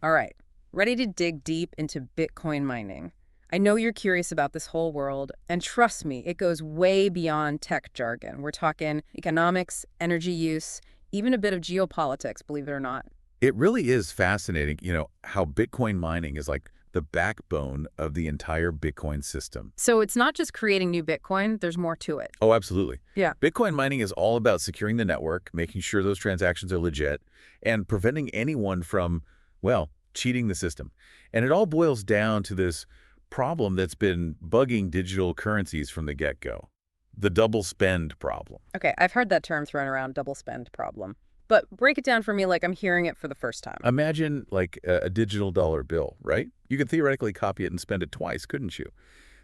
All right, ready to dig deep into Bitcoin mining. I know you're curious about this whole world, and trust me, it goes way beyond tech jargon. We're talking economics, energy use, even a bit of geopolitics, believe it or not. It really is fascinating, how Bitcoin mining is like the backbone of the entire Bitcoin system. So it's not just creating new Bitcoin, there's more to it. Oh, absolutely. Yeah. Bitcoin mining is all about securing the network, making sure those transactions are legit, and preventing anyone from, well, cheating the system. And it all boils down to this problem that's been bugging digital currencies from the get-go, the double spend problem. Okay, I've heard that term thrown around, double spend problem. But break it down for me like I'm hearing it for the first time. Imagine like a digital dollar bill, right? You could theoretically copy it and spend it twice, couldn't you?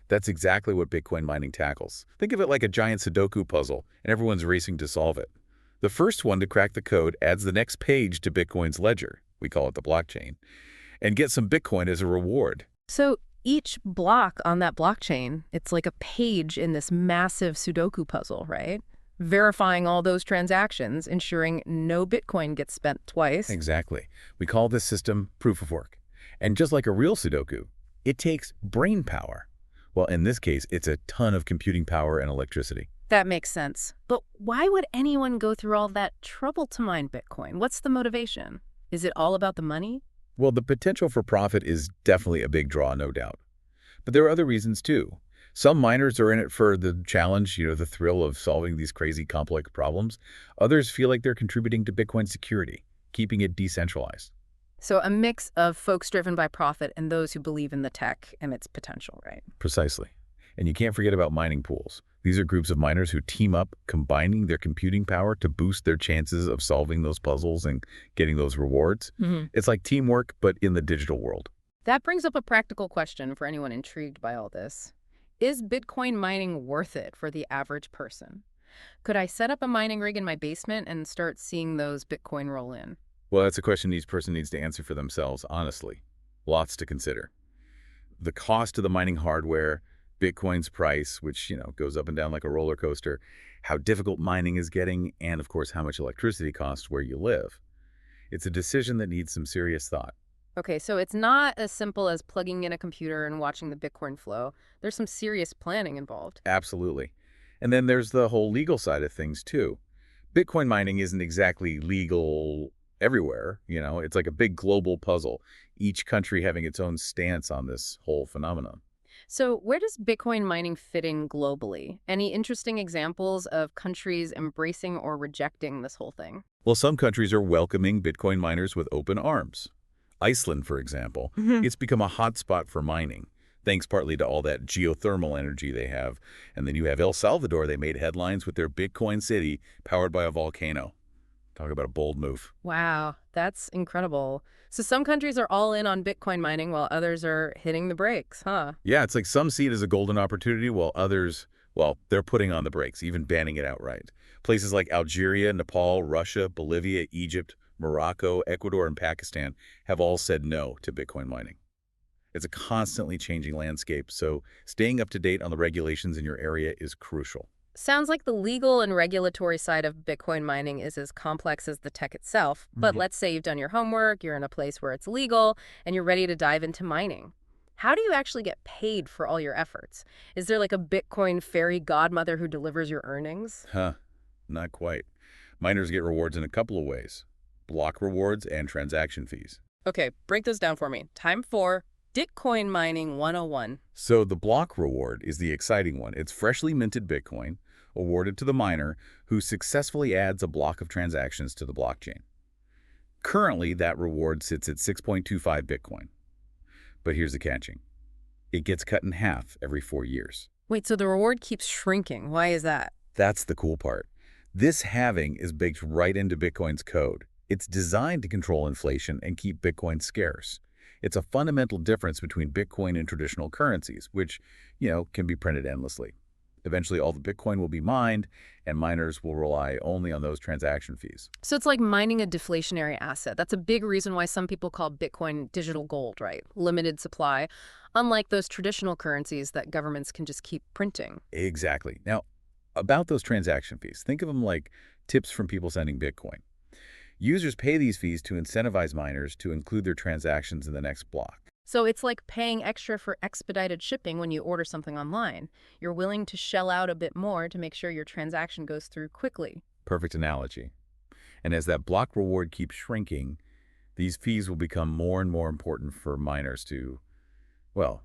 That's exactly what Bitcoin mining tackles. Think of it like a giant Sudoku puzzle, and everyone's racing to solve it. The first one to crack the code adds the next page to Bitcoin's ledger, we call it the blockchain, and gets some Bitcoin as a reward. So each block on that blockchain, it's like a page in this massive Sudoku puzzle, right? Verifying all those transactions, ensuring no Bitcoin gets spent twice. Exactly. We call this system proof of work. And just like a real Sudoku, it takes brain power. Well, in this case, it's a ton of computing power and electricity. That makes sense. But why would anyone go through all that trouble to mine Bitcoin? What's the motivation? Is it all about the money? Well, the potential for profit is definitely a big draw, no doubt. But there are other reasons too. Some miners are in it for the challenge, the thrill of solving these crazy complex problems. Others feel like they're contributing to Bitcoin's security, keeping it decentralized. So a mix of folks driven by profit and those who believe in the tech and its potential, right? Precisely. And you can't forget about mining pools. These are groups of miners who team up, combining their computing power to boost their chances of solving those puzzles and getting those rewards. It's like teamwork, but in the digital world. That brings up a practical question for anyone intrigued by all this. Is Bitcoin mining worth it for the average person? Could I set up a mining rig in my basement and start seeing those Bitcoin roll in? Well, that's a question each person needs to answer for themselves, honestly. Lots to consider. The cost of the mining hardware, Bitcoin's price, which, goes up and down like a roller coaster, how difficult mining is getting, and of course, how much electricity costs where you live. It's a decision that needs some serious thought. Okay, so it's not as simple as plugging in a computer and watching the Bitcoin flow. There's some serious planning involved. Absolutely. And then there's the whole legal side of things, too. Bitcoin mining isn't exactly legal everywhere, it's like a big global puzzle, each country having its own stance on this whole phenomenon. So where does Bitcoin mining fit in globally? Any interesting examples of countries embracing or rejecting this whole thing? Well, some countries are welcoming Bitcoin miners with open arms. Iceland, for example, it's become a hotspot for mining, thanks partly to all that geothermal energy they have. And then you have El Salvador, they made headlines with their Bitcoin city powered by a volcano. Talk about a bold move. Wow, that's incredible. So some countries are all in on Bitcoin mining while others are hitting the brakes, huh? Yeah, it's like some see it as a golden opportunity while others, well, they're putting on the brakes, even banning it outright. Places like Algeria, Nepal, Russia, Bolivia, Egypt, Morocco, Ecuador, and Pakistan have all said no to Bitcoin mining. It's a constantly changing landscape, so staying up to date on the regulations in your area is crucial. Sounds like the legal and regulatory side of Bitcoin mining is as complex as the tech itself. But let's say you've done your homework, you're in a place where it's legal, and you're ready to dive into mining. How do you actually get paid for all your efforts? Is there like a Bitcoin fairy godmother who delivers your earnings? Huh, not quite. Miners get rewards in a couple of ways: block rewards and transaction fees. Okay, break this down for me. Time for Bitcoin Mining 101. So the block reward is the exciting one. It's freshly minted Bitcoin awarded to the miner who successfully adds a block of transactions to the blockchain. Currently, that reward sits at 6.25 Bitcoin. But here's the catching. It gets cut in half every 4 years. Wait, so the reward keeps shrinking. Why is that? That's the cool part. This halving is baked right into Bitcoin's code. It's designed to control inflation and keep Bitcoin scarce. It's a fundamental difference between Bitcoin and traditional currencies, which, can be printed endlessly. Eventually, all the Bitcoin will be mined, and miners will rely only on those transaction fees. So it's like mining a deflationary asset. That's a big reason why some people call Bitcoin digital gold, right? Limited supply, unlike those traditional currencies that governments can just keep printing. Exactly. Now, about those transaction fees, think of them like tips from people sending Bitcoin. Users pay these fees to incentivize miners to include their transactions in the next block. So it's like paying extra for expedited shipping when you order something online. You're willing to shell out a bit more to make sure your transaction goes through quickly. Perfect analogy. And as that block reward keeps shrinking, these fees will become more and more important for miners to, well,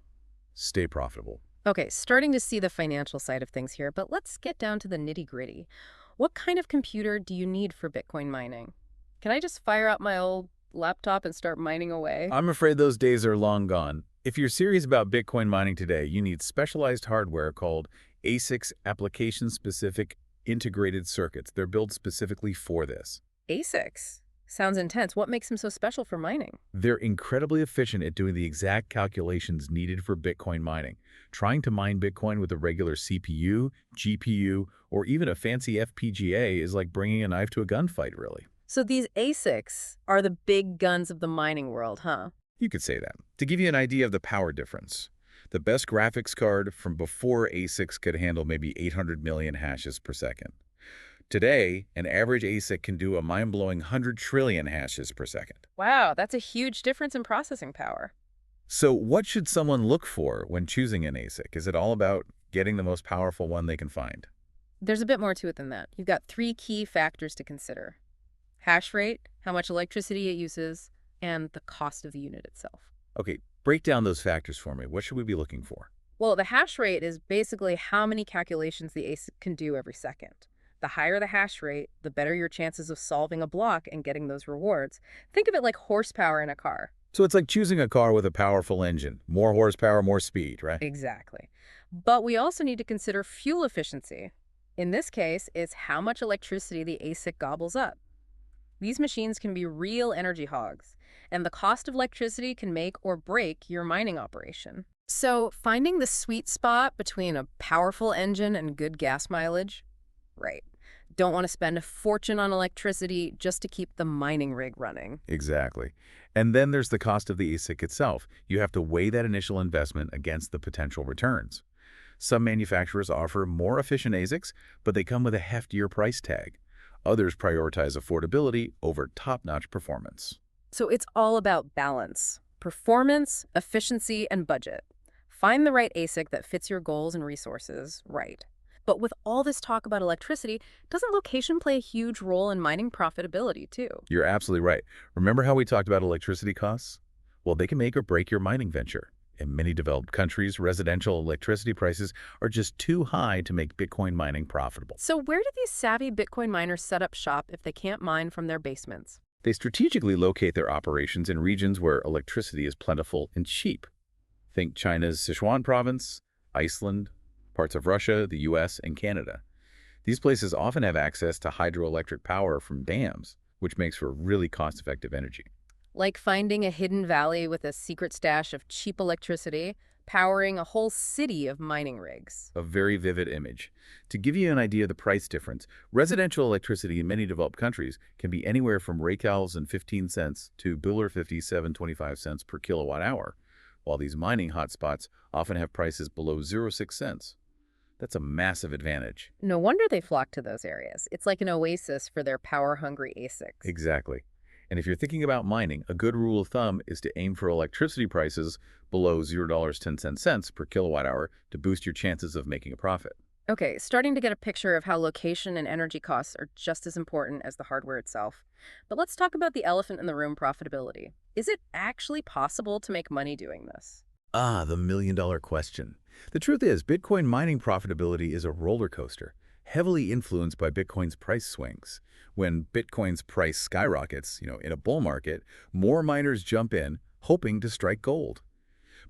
stay profitable. Okay, starting to see the financial side of things here, but let's get down to the nitty-gritty. What kind of computer do you need for Bitcoin mining? Can I just fire up my old laptop and start mining away? I'm afraid those days are long gone. If you're serious about Bitcoin mining today, you need specialized hardware called ASICs, application-specific integrated circuits. They're built specifically for this. ASICs. Sounds intense. What makes them so special for mining? They're incredibly efficient at doing the exact calculations needed for Bitcoin mining. Trying to mine Bitcoin with a regular CPU, GPU, or even a fancy FPGA is like bringing a knife to a gunfight, really. So these ASICs are the big guns of the mining world, huh? You could say that. To give you an idea of the power difference, the best graphics card from before ASICs could handle maybe 800 million hashes per second. Today, an average ASIC can do a mind-blowing 100 trillion hashes per second. Wow, that's a huge difference in processing power. So what should someone look for when choosing an ASIC? Is it all about getting the most powerful one they can find? There's a bit more to it than that. You've got three key factors to consider: hash rate, how much electricity it uses, and the cost of the unit itself. Okay, break down those factors for me. What should we be looking for? Well, the hash rate is basically how many calculations the ASIC can do every second. The higher the hash rate, the better your chances of solving a block and getting those rewards. Think of it like horsepower in a car. So it's like choosing a car with a powerful engine. More horsepower, more speed, right? Exactly. But we also need to consider fuel efficiency. In this case, it's how much electricity the ASIC gobbles up. These machines can be real energy hogs, and the cost of electricity can make or break your mining operation. So finding the sweet spot between a powerful engine and good gas mileage, right. Don't want to spend a fortune on electricity just to keep the mining rig running. Exactly. And then there's the cost of the ASIC itself. You have to weigh that initial investment against the potential returns. Some manufacturers offer more efficient ASICs, but they come with a heftier price tag. Others prioritize affordability over top-notch performance. So it's all about balance: performance, efficiency, and budget. Find the right ASIC that fits your goals and resources, right. But with all this talk about electricity, doesn't location play a huge role in mining profitability too? You're absolutely right. Remember how we talked about electricity costs? Well, they can make or break your mining venture. In many developed countries, residential electricity prices are just too high to make Bitcoin mining profitable. So where do these savvy Bitcoin miners set up shop if they can't mine from their basements? They strategically locate their operations in regions where electricity is plentiful and cheap. Think China's Sichuan province, Iceland, parts of Russia, the US, and Canada. These places often have access to hydroelectric power from dams, which makes for really cost-effective energy. Like finding a hidden valley with a secret stash of cheap electricity, powering a whole city of mining rigs. A very vivid image. To give you an idea of the price difference, residential electricity in many developed countries can be anywhere from reals and 15 cents to $57.25 per kilowatt hour, while these mining hotspots often have prices below 0.6 cents. That's a massive advantage. No wonder they flock to those areas. It's like an oasis for their power-hungry ASICs. Exactly. And if you're thinking about mining, a good rule of thumb is to aim for electricity prices below $0.10 per kilowatt hour to boost your chances of making a profit. Okay, starting to get a picture of how location and energy costs are just as important as the hardware itself. But let's talk about the elephant in the room: profitability. Is it actually possible to make money doing this? Ah, the million-dollar question. The truth is, Bitcoin mining profitability is a roller coaster, heavily influenced by Bitcoin's price swings. When Bitcoin's price skyrockets, in a bull market, more miners jump in, hoping to strike gold.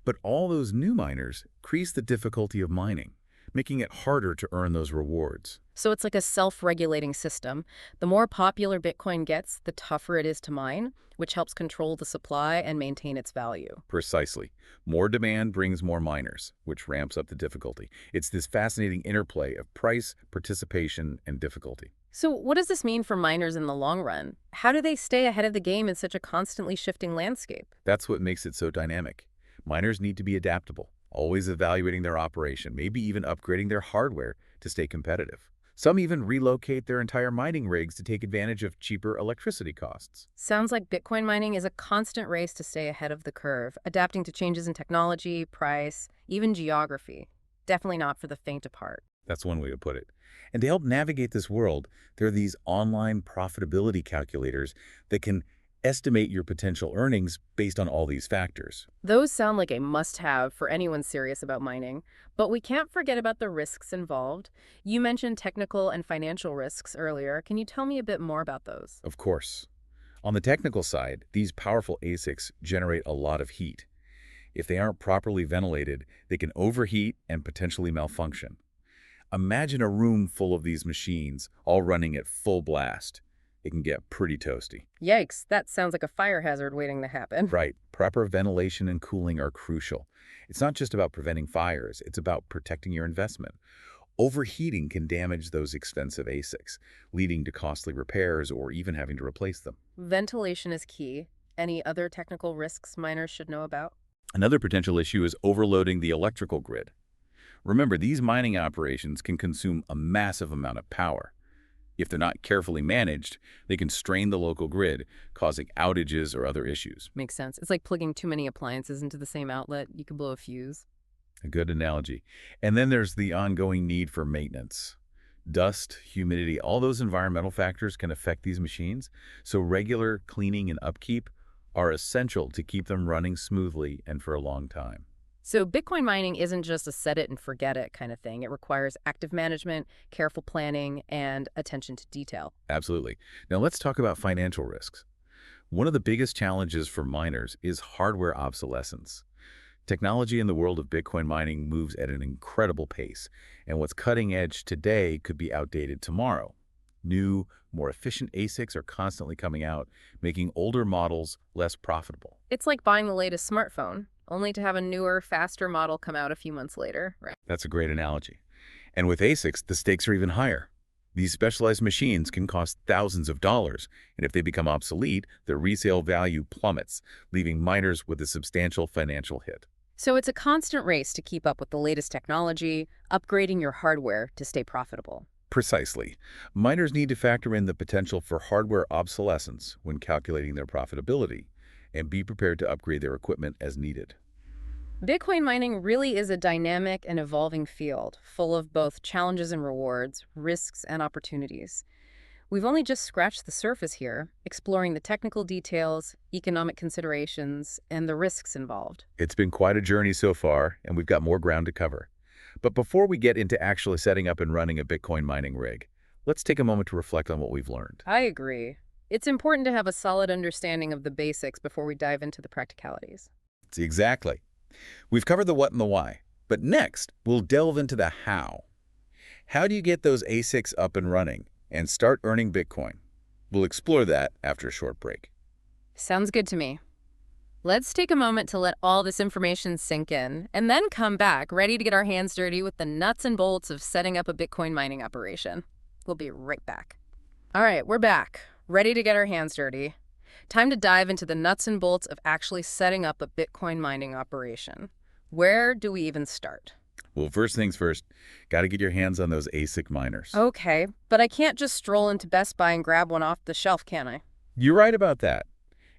But all those new miners increase the difficulty of mining, making it harder to earn those rewards. So it's like a self-regulating system. The more popular Bitcoin gets, the tougher it is to mine, which helps control the supply and maintain its value. Precisely. More demand brings more miners, which ramps up the difficulty. It's this fascinating interplay of price, participation, and difficulty. So what does this mean for miners in the long run? How do they stay ahead of the game in such a constantly shifting landscape? That's what makes it so dynamic. Miners need to be adaptable, always evaluating their operation, maybe even upgrading their hardware to stay competitive. Some even relocate their entire mining rigs to take advantage of cheaper electricity costs. Sounds like Bitcoin mining is a constant race to stay ahead of the curve, adapting to changes in technology, price, even geography. Definitely not for the faint of heart. That's one way to put it. And to help navigate this world, there are these online profitability calculators that can estimate your potential earnings based on all these factors. Those sound like a must-have for anyone serious about mining, but we can't forget about the risks involved. You mentioned technical and financial risks earlier. Can you tell me a bit more about those? Of course. On the technical side, these powerful ASICs generate a lot of heat. If they aren't properly ventilated, they can overheat and potentially malfunction. Imagine a room full of these machines, all running at full blast. It can get pretty toasty. Yikes, that sounds like a fire hazard waiting to happen. Right. Proper ventilation and cooling are crucial. It's not just about preventing fires, it's about protecting your investment. Overheating can damage those expensive ASICs, leading to costly repairs or even having to replace them. Ventilation is key. Any other technical risks miners should know about? Another potential issue is overloading the electrical grid. Remember, these mining operations can consume a massive amount of power. If they're not carefully managed, they can strain the local grid, causing outages or other issues. Makes sense. It's like plugging too many appliances into the same outlet. You could blow a fuse. A good analogy. And then there's the ongoing need for maintenance. Dust, humidity, all those environmental factors can affect these machines, so regular cleaning and upkeep are essential to keep them running smoothly and for a long time. So Bitcoin mining isn't just a set it and forget it kind of thing. It requires active management, careful planning, and attention to detail. Absolutely. Now let's talk about financial risks. One of the biggest challenges for miners is hardware obsolescence. Technology in the world of Bitcoin mining moves at an incredible pace, and what's cutting edge today could be outdated tomorrow. New, more efficient ASICs are constantly coming out, making older models less profitable. It's like buying the latest smartphone, only to have a newer, faster model come out a few months later. Right. That's a great analogy. And with ASICs, the stakes are even higher. These specialized machines can cost thousands of dollars, and if they become obsolete, their resale value plummets, leaving miners with a substantial financial hit. So it's a constant race to keep up with the latest technology, upgrading your hardware to stay profitable. Precisely. Miners need to factor in the potential for hardware obsolescence when calculating their profitability, and be prepared to upgrade their equipment as needed. Bitcoin mining really is a dynamic and evolving field, full of both challenges and rewards, risks and opportunities. We've only just scratched the surface here, exploring the technical details, economic considerations, and the risks involved. It's been quite a journey so far, and we've got more ground to cover. But before we get into actually setting up and running a Bitcoin mining rig, let's take a moment to reflect on what we've learned. I agree. It's important to have a solid understanding of the basics before we dive into the practicalities. Exactly. We've covered the what and the why, but next, we'll delve into the how. How do you get those ASICs up and running and start earning Bitcoin? We'll explore that after a short break. Sounds good to me. Let's take a moment to let all this information sink in, and then come back ready to get our hands dirty with the nuts and bolts of setting up a Bitcoin mining operation. We'll be right back. All right, we're back, ready to get our hands dirty. Time to dive into the nuts and bolts of actually setting up a Bitcoin mining operation. Where do we even start? Well, first things first, got to get your hands on those ASIC miners. Okay, but I can't just stroll into Best Buy and grab one off the shelf, can I? You're right about that.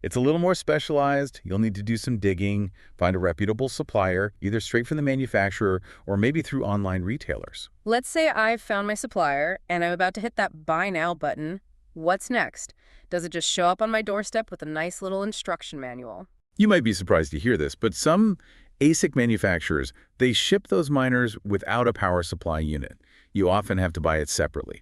It's a little more specialized. You'll need to do some digging, find a reputable supplier, either straight from the manufacturer or maybe through online retailers. Let's say I've found my supplier and I'm about to hit that Buy Now button. What's next? Does it just show up on my doorstep with a nice little instruction manual? You might be surprised to hear this, but some ASIC manufacturers, they ship those miners without a power supply unit. You often have to buy it separately.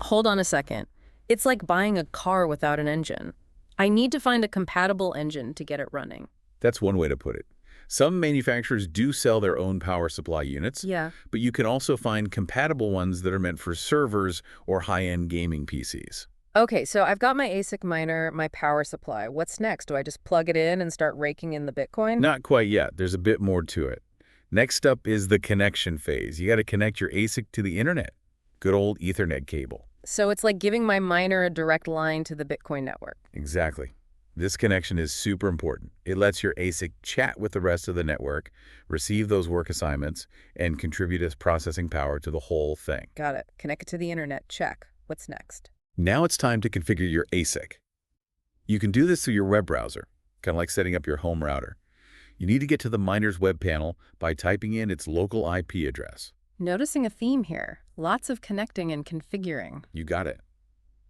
Hold on a second. It's like buying a car without an engine. I need to find a compatible engine to get it running. That's one way to put it. Some manufacturers do sell their own power supply units, Yeah. but you can also find compatible ones that are meant for servers or high-end gaming PCs. Okay, so I've got my ASIC miner, my power supply. What's next? Do I just plug it in and start raking in the Bitcoin? Not quite yet. There's a bit more to it. Next up is the connection phase. You got to connect your ASIC to the internet. Good old Ethernet cable. So it's like giving my miner a direct line to the Bitcoin network. Exactly. This connection is super important. It lets your ASIC chat with the rest of the network, receive those work assignments, and contribute as processing power to the whole thing. Got it. Connect it to the internet. Check. What's next? Now it's time to configure your ASIC. You can do this through your web browser, kind of like setting up your home router. You need to get to the miner's web panel by typing in its local IP address. Noticing a theme here. Lots of connecting and configuring. You got it.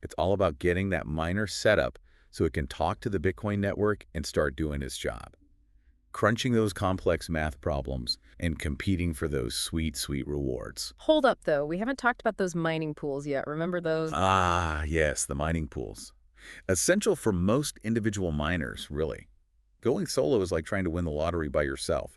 It's all about getting that miner set up so it can talk to the Bitcoin network and start doing its job. Crunching those complex math problems and competing for those sweet, sweet rewards. Hold up, though. We haven't talked about those mining pools yet. Remember those? Ah, yes, the mining pools. Essential for most individual miners, really. Going solo is like trying to win the lottery by yourself.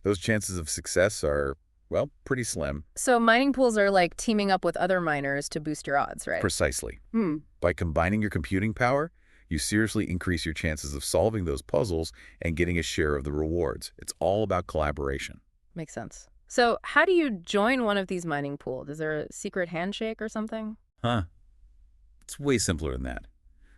Those chances of success are, well, pretty slim. So mining pools are like teaming up with other miners to boost your odds, right? Precisely. Hmm. By combining your computing power, you seriously increase your chances of solving those puzzles and getting a share of the rewards. It's all about collaboration. Makes sense. So how do you join one of these mining pools? Is there a secret handshake or something? Huh. It's way simpler than that.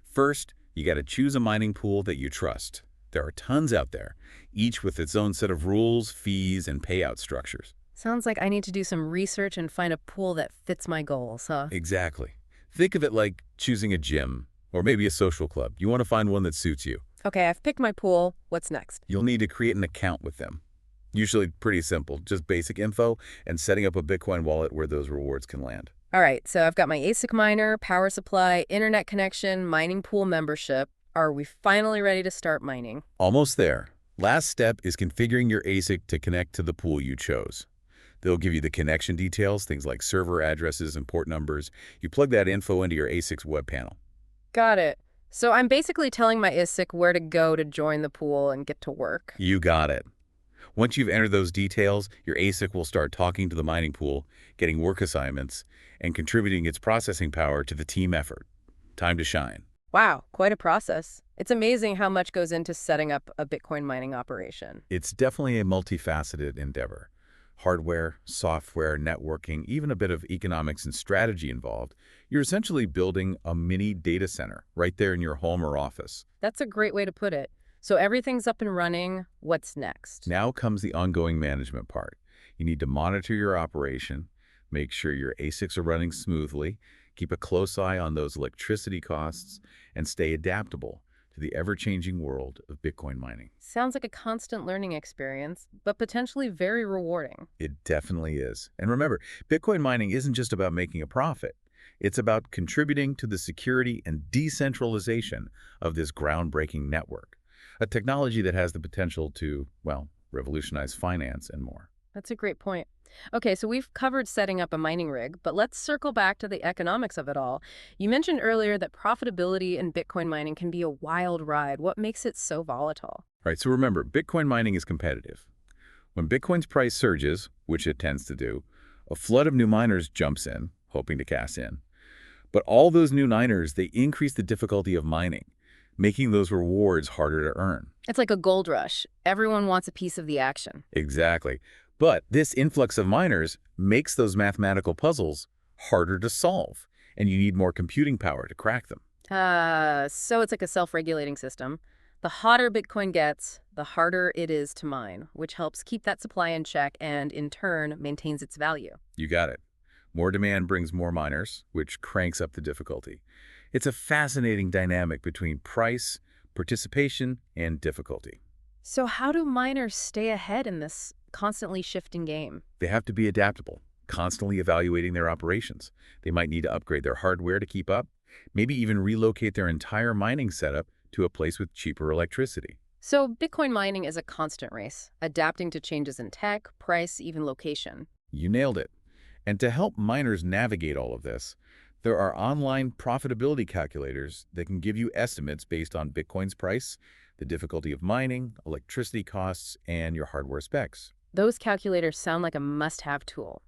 First, you got to choose a mining pool that you trust. There are tons out there, each with its own set of rules, fees, and payout structures. Sounds like I need to do some research and find a pool that fits my goals, huh? Exactly. Think of it like choosing a gym or maybe a social club. You want to find one that suits you. Okay, I've picked my pool. What's next? You'll need to create an account with them. Usually pretty simple, just basic info and setting up a Bitcoin wallet where those rewards can land. All right, so I've got my ASIC miner, power supply, internet connection, mining pool membership. Are we finally ready to start mining? Almost there. Last step is configuring your ASIC to connect to the pool you chose. They'll give you the connection details, things like server addresses and port numbers. You plug that info into your ASIC's web panel. Got it. So I'm basically telling my ASIC where to go to join the pool and get to work. You got it. Once you've entered those details, your ASIC will start talking to the mining pool, getting work assignments, and contributing its processing power to the team effort. Time to shine. Wow, quite a process. It's amazing how much goes into setting up a Bitcoin mining operation. It's definitely a multifaceted endeavor. Hardware, software, networking, even a bit of economics and strategy involved. You're essentially building a mini data center right there in your home or office. That's a great way to put it. So everything's up and running. What's next? Now comes the ongoing management part. You need to monitor your operation, make sure your ASICs are running smoothly, keep a close eye on those electricity costs, and stay adaptable to the ever-changing world of Bitcoin mining. Sounds like a constant learning experience, but potentially very rewarding. It definitely is. And remember, Bitcoin mining isn't just about making a profit. It's about contributing to the security and decentralization of this groundbreaking network, a technology that has the potential to, well, revolutionize finance and more. That's a great point. Okay, so we've covered setting up a mining rig, but let's circle back to the economics of it all. You mentioned earlier that profitability in Bitcoin mining can be a wild ride. What makes it so volatile? Right, so remember, Bitcoin mining is competitive. When Bitcoin's price surges, which it tends to do, a flood of new miners jumps in, hoping to cash in. But all those new miners, they increase the difficulty of mining, making those rewards harder to earn. It's like a gold rush. Everyone wants a piece of the action. Exactly. But this influx of miners makes those mathematical puzzles harder to solve, and you need more computing power to crack them. So it's like a self-regulating system. The hotter Bitcoin gets, the harder it is to mine, which helps keep that supply in check and, in turn, maintains its value. You got it. More demand brings more miners, which cranks up the difficulty. It's a fascinating dynamic between price, participation, and difficulty. So how do miners stay ahead in this constantly shifting game? They have to be adaptable, constantly evaluating their operations. They might need to upgrade their hardware to keep up, maybe even relocate their entire mining setup to a place with cheaper electricity. So Bitcoin mining is a constant race, adapting to changes in tech, price, even location. You nailed it. And to help miners navigate all of this, there are online profitability calculators that can give you estimates based on Bitcoin's price, the difficulty of mining, electricity costs, and your hardware specs. Those calculators sound like a must-have tool.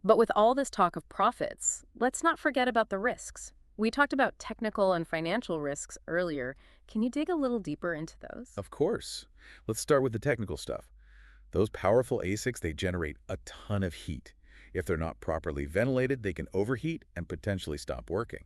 But with all this talk of profits, let's not forget about the risks. We talked about technical and financial risks earlier. Can you dig a little deeper into those? Of course. Let's start with the technical stuff. Those powerful ASICs, they generate a ton of heat. If they're not properly ventilated, they can overheat and potentially stop working.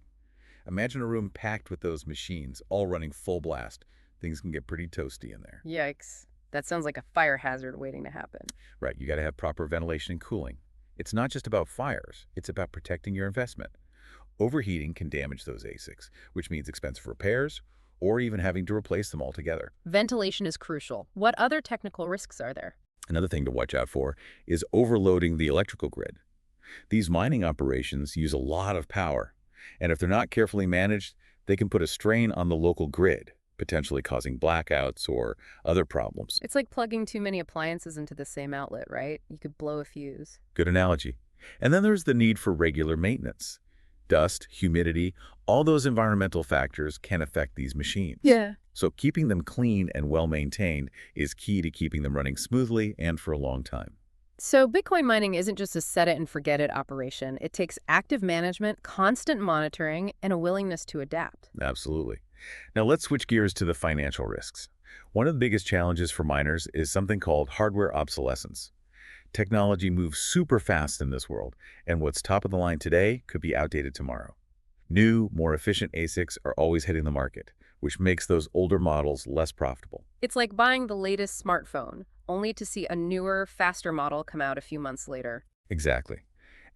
Imagine a room packed with those machines, all running full blast. things can get pretty toasty in there. Yikes. That sounds like a fire hazard waiting to happen. Right, you got to have proper ventilation and cooling. It's not just about fires, it's about protecting your investment. Overheating can damage those ASICs, which means expensive repairs or even having to replace them altogether. Ventilation is crucial. What other technical risks are there? Another thing to watch out for is overloading the electrical grid. These mining operations use a lot of power, and if they're not carefully managed, they can put a strain on the local grid, potentially causing blackouts or other problems. It's like plugging too many appliances into the same outlet, right? You could blow a fuse. Good analogy. And then there's the need for regular maintenance. Dust, humidity, all those environmental factors can affect these machines. Yeah. So keeping them clean and well-maintained is key to keeping them running smoothly and for a long time. So Bitcoin mining isn't just a set-it-and-forget-it operation. It takes active management, constant monitoring, and a willingness to adapt. Absolutely. Now let's switch gears to the financial risks. One of the biggest challenges for miners is something called hardware obsolescence. Technology moves super fast in this world, and what's top of the line today could be outdated tomorrow. New, more efficient ASICs are always hitting the market, which makes those older models less profitable. It's like buying the latest smartphone, only to see a newer, faster model come out a few months later. Exactly.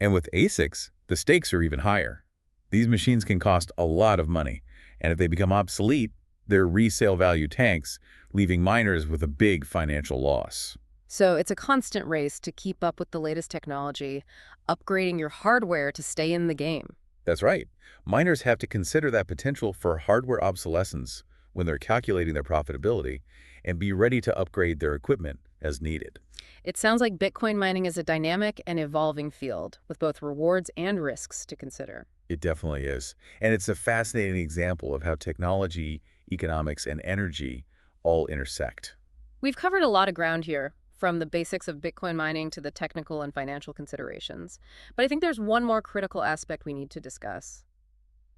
And with ASICs, the stakes are even higher. These machines can cost a lot of money, and if they become obsolete, their resale value tanks, leaving miners with a big financial loss. So it's a constant race to keep up with the latest technology, upgrading your hardware to stay in the game. That's right. Miners have to consider that potential for hardware obsolescence when they're calculating their profitability and be ready to upgrade their equipment as needed. It sounds like Bitcoin mining is a dynamic and evolving field, with both rewards and risks to consider. It definitely is. And it's a fascinating example of how technology, economics, and energy all intersect. We've covered a lot of ground here, from the basics of Bitcoin mining to the technical and financial considerations. But I think there's one more critical aspect we need to discuss: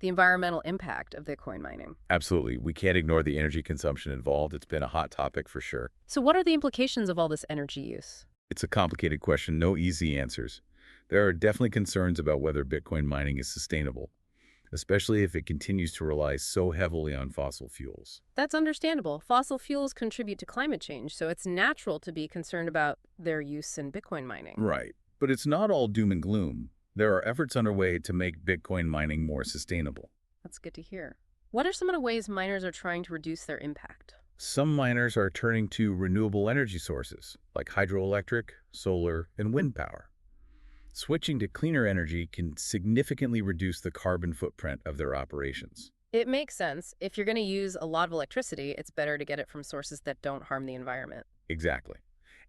the environmental impact of Bitcoin mining. Absolutely. We can't ignore the energy consumption involved. It's been a hot topic for sure. So what are the implications of all this energy use? It's a complicated question, no easy answers. There are definitely concerns about whether Bitcoin mining is sustainable, especially if it continues to rely so heavily on fossil fuels. That's understandable. Fossil fuels contribute to climate change, so it's natural to be concerned about their use in Bitcoin mining. Right. But it's not all doom and gloom. There are efforts underway to make Bitcoin mining more sustainable. That's good to hear. What are some of the ways miners are trying to reduce their impact? Some miners are turning to renewable energy sources like hydroelectric, solar, and wind power. Switching to cleaner energy can significantly reduce the carbon footprint of their operations. It makes sense. If you're going to use a lot of electricity, it's better to get it from sources that don't harm the environment. Exactly.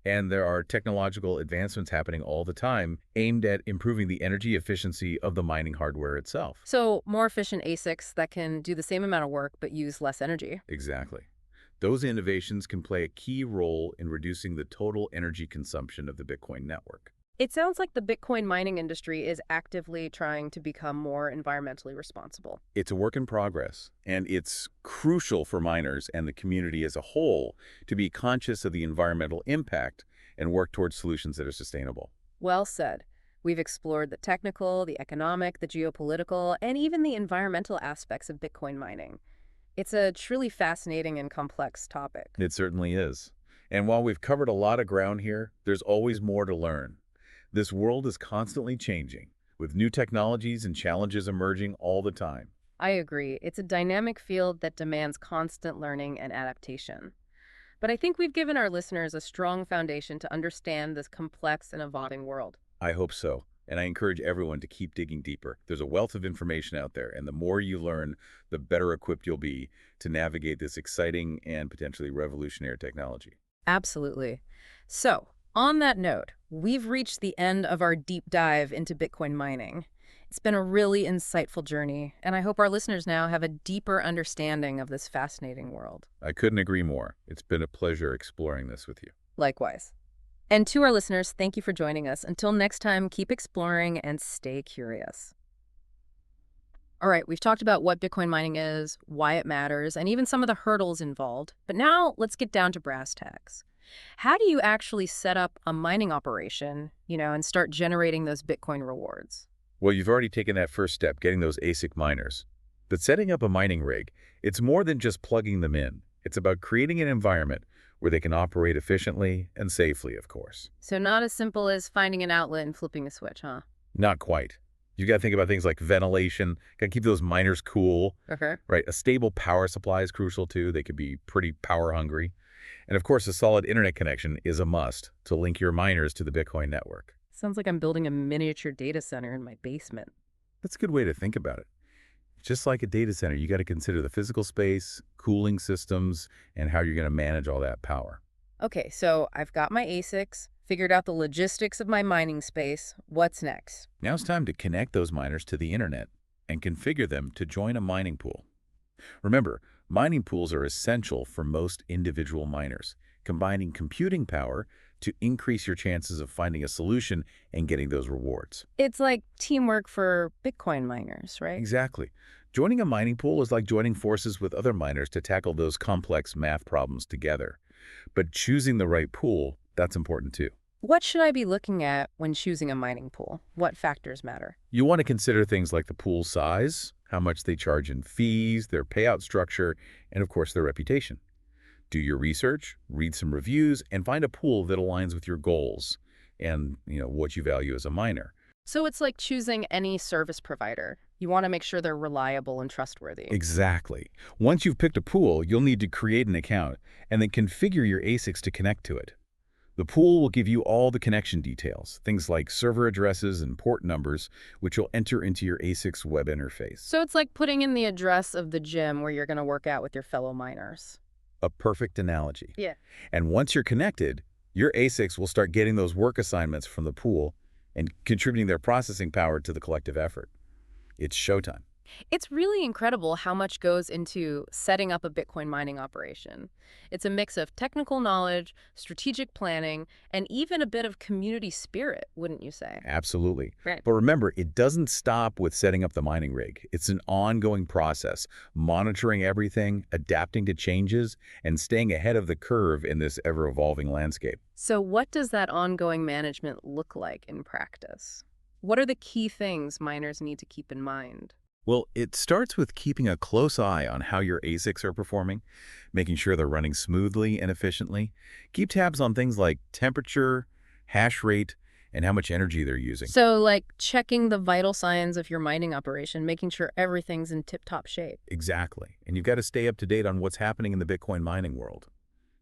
And there are technological advancements happening all the time aimed at improving the energy efficiency of the mining hardware itself. So more efficient ASICs that can do the same amount of work but use less energy. Exactly. Those innovations can play a key role in reducing the total energy consumption of the Bitcoin network. It sounds like the Bitcoin mining industry is actively trying to become more environmentally responsible. It's a work in progress, and it's crucial for miners and the community as a whole to be conscious of the environmental impact and work towards solutions that are sustainable. Well said. We've explored the technical, the economic, the geopolitical, and even the environmental aspects of Bitcoin mining. It's a truly fascinating and complex topic. It certainly is. And while we've covered a lot of ground here, there's always more to learn. This world is constantly changing, with new technologies and challenges emerging all the time. I agree. It's a dynamic field that demands constant learning and adaptation. But I think we've given our listeners a strong foundation to understand this complex and evolving world. I hope so, and I encourage everyone to keep digging deeper. There's a wealth of information out there, and the more you learn, the better equipped you'll be to navigate this exciting and potentially revolutionary technology. Absolutely. So, on that note, we've reached the end of our deep dive into Bitcoin mining. It's been a really insightful journey, and I hope our listeners now have a deeper understanding of this fascinating world. I couldn't agree more. It's been a pleasure exploring this with you. Likewise. And to our listeners, thank you for joining us. Until next time, keep exploring and stay curious. All right, we've talked about what Bitcoin mining is, why it matters, and even some of the hurdles involved. But now let's get down to brass tacks. How do you actually set up a mining operation, and start generating those Bitcoin rewards? Well, you've already taken that first step, getting those ASIC miners. But setting up a mining rig, it's more than just plugging them in. It's about creating an environment where they can operate efficiently and safely, of course. So not as simple as finding an outlet and flipping a switch, huh? Not quite. You got to think about things like ventilation, got to keep those miners cool, Okay. right? A stable power supply is crucial too. They could be pretty power hungry. And of course, a solid internet connection is a must to link your miners to the Bitcoin network. Sounds like I'm building a miniature data center in my basement. That's a good way to think about it. Just like a data center, you got to consider the physical space, cooling systems, and how you're going to manage all that power. Okay, so I've got my ASICs, figured out the logistics of my mining space. What's next? Now it's time to connect those miners to the internet and configure them to join a mining pool. Remember, mining pools are essential for most individual miners, combining computing power to increase your chances of finding a solution and getting those rewards. It's like teamwork for Bitcoin miners, right? Exactly. Joining a mining pool is like joining forces with other miners to tackle those complex math problems together. But choosing the right pool, that's important too. What should I be looking at when choosing a mining pool? What factors matter? You want to consider things like the pool size, how much they charge in fees, their payout structure, and of course their reputation. Do your research, read some reviews, and find a pool that aligns with your goals and, what you value as a miner. So it's like choosing any service provider. You want to make sure they're reliable and trustworthy. Exactly. Once you've picked a pool, you'll need to create an account and then configure your ASICs to connect to it. The pool will give you all the connection details, things like server addresses and port numbers, which you'll enter into your ASIC's web interface. So it's like putting in the address of the gym where you're going to work out with your fellow miners. A perfect analogy. Yeah. And once you're connected, your ASICs will start getting those work assignments from the pool and contributing their processing power to the collective effort. It's showtime. It's really incredible how much goes into setting up a Bitcoin mining operation. It's a mix of technical knowledge, strategic planning, and even a bit of community spirit, wouldn't you say? Absolutely. Right. But remember, it doesn't stop with setting up the mining rig. It's an ongoing process, monitoring everything, adapting to changes, and staying ahead of the curve in this ever-evolving landscape. So what does that ongoing management look like in practice? What are the key things miners need to keep in mind? Well, it starts with keeping a close eye on how your ASICs are performing, making sure they're running smoothly and efficiently. Keep tabs on things like temperature, hash rate, and how much energy they're using. So like checking the vital signs of your mining operation, making sure everything's in tip-top shape. Exactly. And you've got to stay up to date on what's happening in the Bitcoin mining world.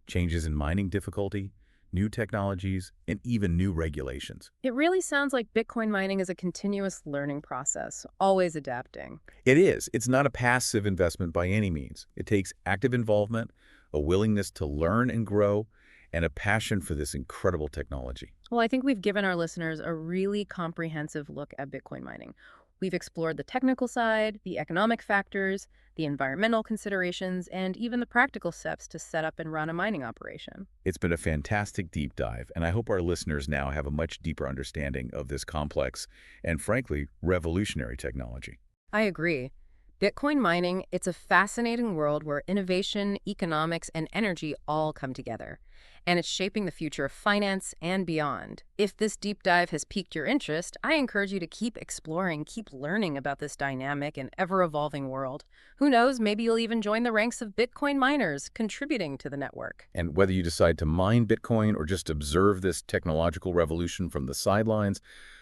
Changes in mining difficulty, new technologies, and even new regulations. It really sounds like Bitcoin mining is a continuous learning process, always adapting. It is. It's not a passive investment by any means. It takes active involvement, a willingness to learn and grow, and a passion for this incredible technology. Well, I think we've given our listeners a really comprehensive look at Bitcoin mining. We've explored the technical side, the economic factors, the environmental considerations, and even the practical steps to set up and run a mining operation. It's been a fantastic deep dive, and I hope our listeners now have a much deeper understanding of this complex and, frankly, revolutionary technology. I agree. Bitcoin mining, it's a fascinating world where innovation, economics, and energy all come together. And it's shaping the future of finance and beyond. If this deep dive has piqued your interest, I encourage you to keep exploring, keep learning about this dynamic and ever-evolving world. Who knows, maybe you'll even join the ranks of Bitcoin miners, contributing to the network. And whether you decide to mine Bitcoin or just observe this technological revolution from the sidelines,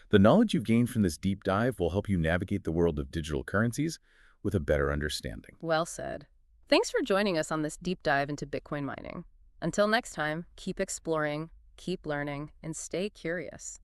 the knowledge you've gained from this deep dive will help you navigate the world of digital currencies with a better understanding. Well said. Thanks for joining us on this deep dive into Bitcoin mining. Until next time, keep exploring, keep learning, and stay curious.